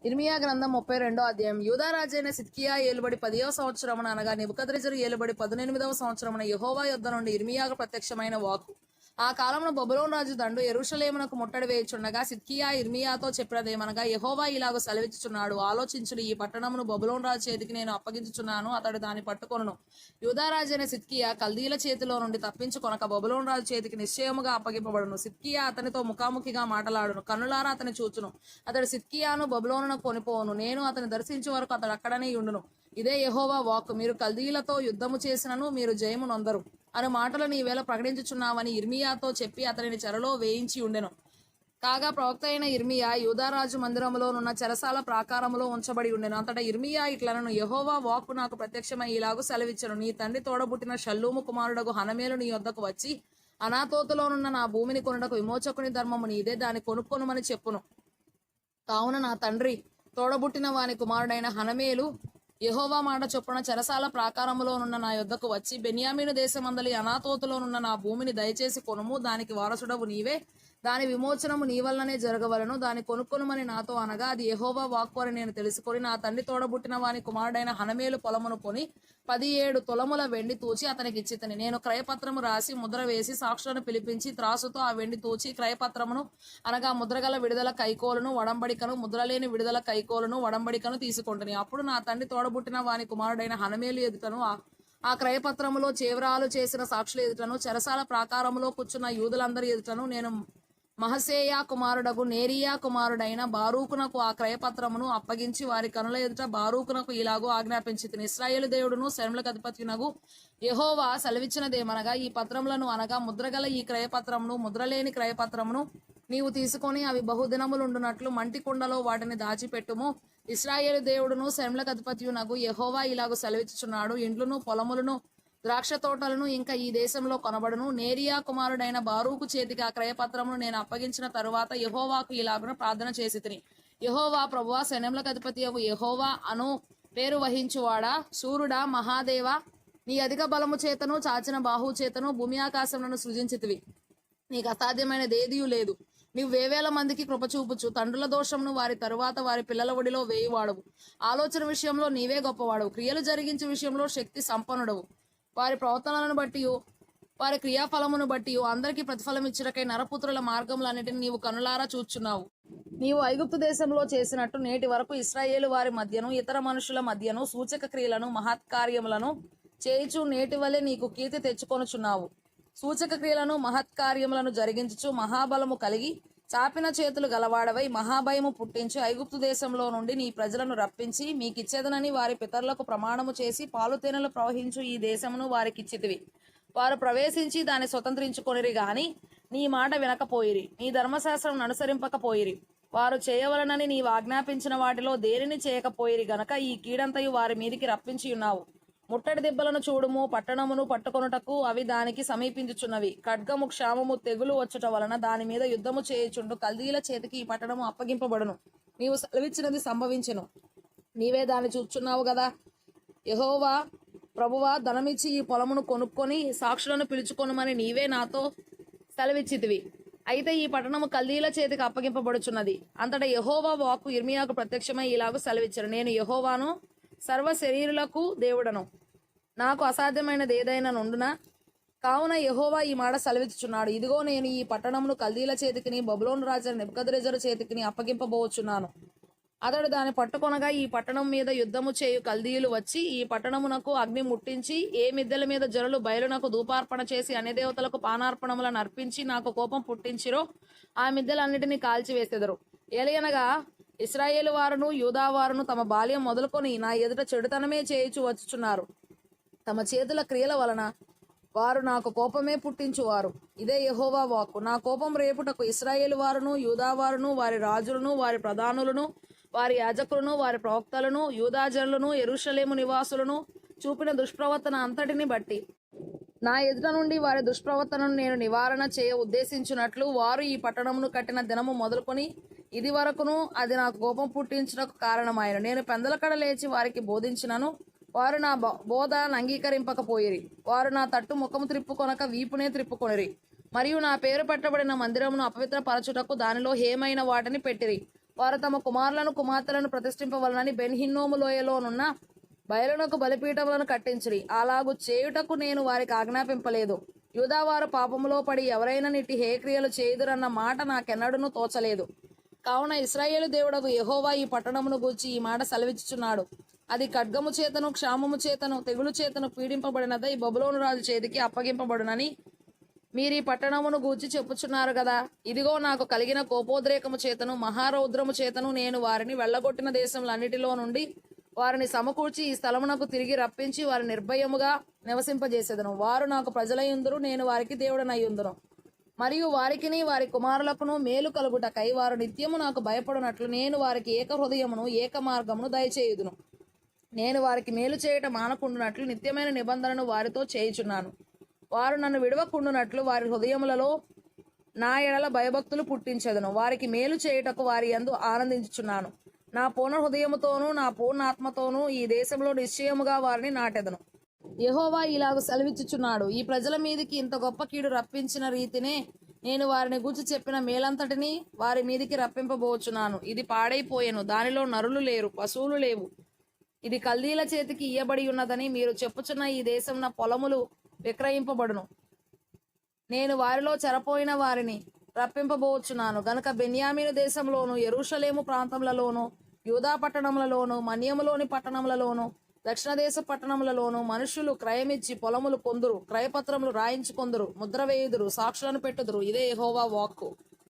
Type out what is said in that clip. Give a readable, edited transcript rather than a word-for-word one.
ఇర్మియా గ్రంథం 32వ అధ్యాయం. యూదా రాజైన సిద్కియా ఏలుబడి 10వ సంవత్సరమున అనగా నెబుకద్రెజరు ఏలుబడి 18వ సంవత్సరమున యెహోవా యొద్ద నుండి ఇర్మియాకు ప్రత్యక్షమైన వాక్కు. ఆ కాలంలో బబులోను రాజు దండు యెరూషలేమునకు ముట్టడి వేయుచుండగా సిద్కియా ఇర్మియాతో చెప్పినదేమనగా, యెహోవా ఇలాగ సెలవిచ్చుచున్నాడు, ఆలోచించుడి, ఈ పట్టణమును బబులోను రాజు చేతికి నేను అప్పగించుచున్నాను, అతడు దాన్ని పట్టుకొనును. యూదా రాజైన సిద్కియా కల్దీల చేతిలో నుండి తప్పించుకొనక బబులోను రాజు చేతికి నిశ్చయముగా అప్పగింపబడును. సిద్కియా అతనితో ముఖాముఖిగా మాటలాడును, కన్నులారా అతని చూచును. అతడు సిద్కియాను బబులోనును కొనిపోవును, నేను అతని దర్శించే వరకు అతడు అక్కడనే ఉండును. ఇదే యెహోవా వాక్కు. మీరు కల్దీలతో యుద్ధము చేసినను మీరు జయము నొందరు అను మాటలను ఈవేళ ప్రకటించుచున్నామని ఇర్మియాతో చెప్పి అతనిని చెరలో వేయించి ఉండెను. కాగా ప్రవక్త అయిన ఇర్మియా యూదారాజు మందిరములోనున్న చెరసాల ప్రాకారములో ఉంచబడి ఉండెను. అంతటా ఇర్మియా ఇట్లనను, యెహోవా వాక్కు నాకు ప్రత్యక్షమై ఇలాగు సెలవిచ్చెను, నీ తండ్రి తోడబుట్టిన షల్లూము కుమారుడగు హనమేలు నీ యొద్దకు వచ్చి అనాతోతులోనున్న నా భూమిని కొనుటకు విమోచకుని ధర్మము నీదే, దాన్ని కొనుక్కొనుమని చెప్పును. కావున నా తండ్రి తోడబుట్టిన వాని కుమారుడైన హనమేలు యెహోవా మాట చొప్పున చెరసాల ప్రాకారములోనున్న నా యొద్దకు వచ్చి, బెన్యామీను దేశమందలి అనాతోతులోనున్న నా భూమిని దయచేసి కొనుము, దానికి వారసుడవు నీవే, దాని విమోచనము నీ వల్లనే జరగవలను, దాన్ని కొనుక్కొనుమని నాతో అనగా, అది యెహోవా వాక్కు అని నేను తెలుసుకొని నా తండ్రి తోడబుట్టిన వాని కుమారుడైన హనమేలు పొలమును కొని 17 తులముల వెండి తూచి అతనికి ఇచ్చితిని. నేను క్రయపత్రము రాసి ముద్ర వేసి సాక్షులను పిలిపించి త్రాసుతో ఆ వెండి తూచి క్రయపత్రమును అనగా ముద్రగల విడుదల కైకోలను వడంబడికను, ముద్రలేని విడుదల కైకోలను వడంబడికను తీసుకుంటుని. అప్పుడు నా తండ్రి తోడబుట్టిన వాని కుమారుడైన హనమేలు ఎదుటను ఆ క్రయపత్రములో చేవరాలు చేసిన సాక్షుల ఎదుటను చెరసాల ప్రాకారములో కూర్చున్న యూదులందరి ఎదుటను నేను మహసేయా కుమారుడగు నేరియా కుమారుడైన బారూకునకు ఆ క్రయపత్రమును అప్పగించి వారి కనుల ఎదుట బారూకునకు ఇలాగూ ఆజ్ఞాపించితిని, ఇశ్రాయేలు దేవుడును శర్మలకు అధిపతినగు యెహోవా సెలవిచ్చినదేమనగా, ఈ పత్రములను అనగా ముద్రగల ఈ క్రయపత్రమును ముద్రలేని క్రయపత్రమును నీవు తీసుకొని అవి బహుదినములుండునట్లు మంటి కుండలో వాటిని దాచిపెట్టుము. ఇశ్రాయేలు దేవుడును శర్మలకు అధిపతియునగు యెహోవా ఇలాగూ సెలవిచ్చుచున్నాడు, ఇండ్లును పొలములను ద్రాక్ష తోటలను ఇంకా ఈ దేశంలో కొనబడును. నేరియా కుమారుడైన బారూకు చేతికి ఆ క్రయపత్రమును నేను అప్పగించిన తరువాత యెహోవాకు ఇలాగున ప్రార్థన చేసి తిని, యెహోవా ప్రభువా, సైన్యములకు అధిపతియగు యెహోవా అను పేరు వహించువాడా, శూరుడా, మహాదేవా, నీ అధిక బలము చేతను చాచిన బాహు చేతను భూమి ఆకాశములను సృజించితివి, నీకు అసాధ్యమైనదేదియూ లేదు. నీవు వేవేల మందికి కృప చూపుచు తండ్రుల దోషమును వారి తరువాత వారి పిల్లల ఒడిలో వేయువాడవు. ఆలోచన విషయంలో నీవే గొప్పవాడవు, క్రియలు జరిగించే విషయంలో శక్తి సంపన్నుడవు. వారి ప్రవర్తనలను బట్టి వారి క్రియాఫలమును బట్టి అందరికీ ప్రతిఫలం ఇచ్చుటకై నరపుత్రుల మార్గములన్నిటిని నీవు కనులారా చూచున్నావు. నీవు ఐగుప్తు దేశంలో చేసినట్టు నేటి వరకు ఇశ్రాయేలు వారి మధ్యను ఇతర మనుషుల మధ్యను సూచక క్రియలను మహత్కార్యములను చేయుచు నేటి వలె నీకు కీర్తి తెచ్చుకొనుచున్నావు. సూచక క్రియలను మహత్కార్యములను జరిగించుచు మహాబలము కలిగి చాపిన చేతులు గలవాడవై మహాభయము పుట్టించి ఐగుప్తు దేశంలో నుండి నీ ప్రజలను రప్పించి మీకిచ్చేదనని వారి పితరులకు ప్రమాణము చేసి పాలుతేనెలు ప్రవహించు ఈ దేశమును వారికిచ్చితివి. వారు ప్రవేశించి దాన్ని స్వతంత్రించుకొనిరి గాని నీ మాట వినకపోయిరి, నీ ధర్మశాస్త్రం అనుసరింపకపోయిరి. వారు చేయవలనని నీవు ఆజ్ఞాపించిన వాటిలో దేనిని చేయకపోయిరి గనక ఈ కీడంతయు వారి మీదికి రప్పించి ఉన్నావు. ముట్టడి దెబ్బలను చూడుము, పట్టణమును పట్టుకొనుటకు అవి దానికి సమీపించుచున్నవి. ఖడ్గము, క్షామము, తెగులు వచ్చుట వలన దాని మీద యుద్ధము చేయుచుండు కల్దీల చేతికి ఈ పట్టణము అప్పగింపబడును. నీవు సెలవిచ్చినది సంభవించెను, నీవే దాన్ని చూచున్నావు గదా. యెహోవా ప్రభువా, ధనమిచ్చి ఈ పొలమును కొనుక్కొని సాక్షులను పిలుచుకొనుమని నీవే నాతో సెలవిచ్చితివి. అయితే ఈ పట్టణము కల్దీల చేతికి అప్పగింపబడుచున్నది. అంతటా యెహోవా వాక్కు ఇర్మియాకు ప్రత్యక్షమై ఇలాగు సెలవిచ్చెను, నేను యెహోవాను, సర్వ శరీరులకు దేవుడను, నాకు అసాధ్యమైనది ఏదైనా నుండునా. కావున యెహోవా ఈ మాట సెలవిచ్చుచున్నాడు, ఇదిగో నేను ఈ పట్టణమును కల్దీల చేతికిని బబులోను రాజు నెబుకద్రెజరు చేతికిని అప్పగింపబోచున్నాను. అతడు దాన్ని పట్టుకొనగా ఈ పట్టణం మీద యుద్ధము చేయు కల్దీయులు వచ్చి ఈ పట్టణమునకు అగ్ని ముట్టించి ఏ మిద్దెల మీద జనులు బయలునకు ధూపార్పణ చేసి అన్ని దేవతలకు పానార్పణములను అర్పించి నాకు కోపం పుట్టించిరో ఆ మిద్దెలన్నిటినీ కాల్చివేసెదరు. ఏలయనగా ఇశ్రాయేలు వారును యూదావారును తమ బాల్యం మొదలుకొని నా ఎదుట చెడుతనమే చేయుచు వచ్చుచున్నారు. తమ చేతుల క్రియల వలన వారు నాకు కోపమే పుట్టించువారు. ఇదే యెహోవా వాక్కు. నా కోపం రేపుటకు ఇశ్రాయేలు వారును యూదావారును వారి రాజులను వారి ప్రధానులను వారి యాజకులను వారి ప్రవక్తలను యూదాజనులను యెరూషలేము నివాసులను చూపిన దుష్ప్రవర్తన అంతటిని బట్టి నా ఎదుట నుండి వారి దుష్ప్రవర్తనను నేను నివారణ చేయ ఉద్దేశించినట్లు వారు ఈ పట్టణమును కట్టిన దినము మొదలుకొని ఇది వరకును అది నాకు కోపం పుట్టించుటకు కారణమైన నేను పెందలకడ లేచి వారికి బోధించినను వారు నా బోధ అంగీకరింపకపోయిరి. వారు నా తట్టు ముఖము త్రిప్పుకొనక వీపునే త్రిప్పుకొనిరి. మరియు నా పేరు పెట్టబడిన మందిరమును అపవిత్రపరచుటకు దానిలో హేమైన వాటిని పెట్టిరి. వారు తమ కుమారులను కుమార్తెలను ప్రతిష్ఠింపవలనని బెన్హిన్నోము లోయలోనున్న బయలునకు బలిపీఠములను కట్టించిరి. అలాగు చేయుటకు నేను వారికి ఆజ్ఞాపింపలేదు. యూదావారు పాపములో పడి ఎవరైనా నిట్టి హేక్రియలు చేయుదురన్న మాట నాకెన్నడూనూ తోచలేదు. కావున ఇశ్రాయేలు దేవుడకు యెహోవా ఈ పట్టణమును గూర్చి ఈ మాట సెలవిచ్చుచున్నాడు. అది ఖడ్గము చేతను, క్షామము చేతను, తెగులు చేతను పీడింపబడినదై బబులోను రాజు చేతికి అప్పగింపబడునని మీరీ పట్టణమును గూర్చి చెప్పుచున్నారు కదా. ఇదిగో నాకు కలిగిన కోపోద్రేకము చేతను మహారౌద్రము చేతను నేను వారిని వెళ్ళగొట్టిన దేశములన్నిటిలో నుండి వారిని సమకూర్చి ఈ స్థలమునకు తిరిగి రప్పించి వారి నిర్భయముగా నివసింపజేసేదను. వారు నాకు ప్రజలయ్యుందురు, నేను వారికి దేవుడనయ్యుందును. మరియు వారికిని వారి కుమారులకును మేలు కలుగుటకై వారు నిత్యము నాకు భయపడునట్లు నేను వారికి ఏక హృదయమును ఏక మార్గమును దయచేయుదును. నేను వారికి మేలు చేయట మానకుండునట్లు నిత్యమైన నిబంధనను వారితో చేయుచున్నాను. వారు నన్ను విడవకుండునట్లు వారి హృదయములలో నా ఎడల భయభక్తులు పుట్టించెదను. వారికి మేలు చేయుటకు వారి యందు ఆనందించుచున్నాను. నా పూర్ణ హృదయముతోనూ నా పూర్ణ ఆత్మతోనూ ఈ దేశంలో నిశ్చయముగా వారిని నాటెదను. యెహోవా ఇలాగ సెలవిచ్చుచున్నాడు. ఈ ప్రజల మీదికి ఇంత గొప్ప కీడు రప్పించిన రీతినే నేను వారిని గూర్చి చెప్పిన మేలంతటిని వారి మీదికి రప్పింపబోచున్నాను. ఇది పాడైపోయెను, దానిలో నరులు లేరు, పశువులు లేవు. ఇది కల్దీల చేతికి ఇయ్యబడి ఉన్నదని మీరు చెప్పుచున్న ఈ దేశంన పొలములు విక్రయింపబడును. నేను వారిలో చెరపోయిన వారిని రప్పింపబోచున్నాను గనుక బెన్యామీను దేశంలోను, యెరూషలేము ప్రాంతములలోను, యూదా పట్టణములలోను, మన్యములోని పట్టణములలోను, దక్షిణ దేశ పట్టణములలోను మనుషులు క్రయమిచ్చి పొలములు కొందురు, క్రయపత్రములు రాయించుకొందురు, ముద్ర వేయుదురు, సాక్షులను పెట్టుదురు. ఇదే యెహోవా వాక్కు.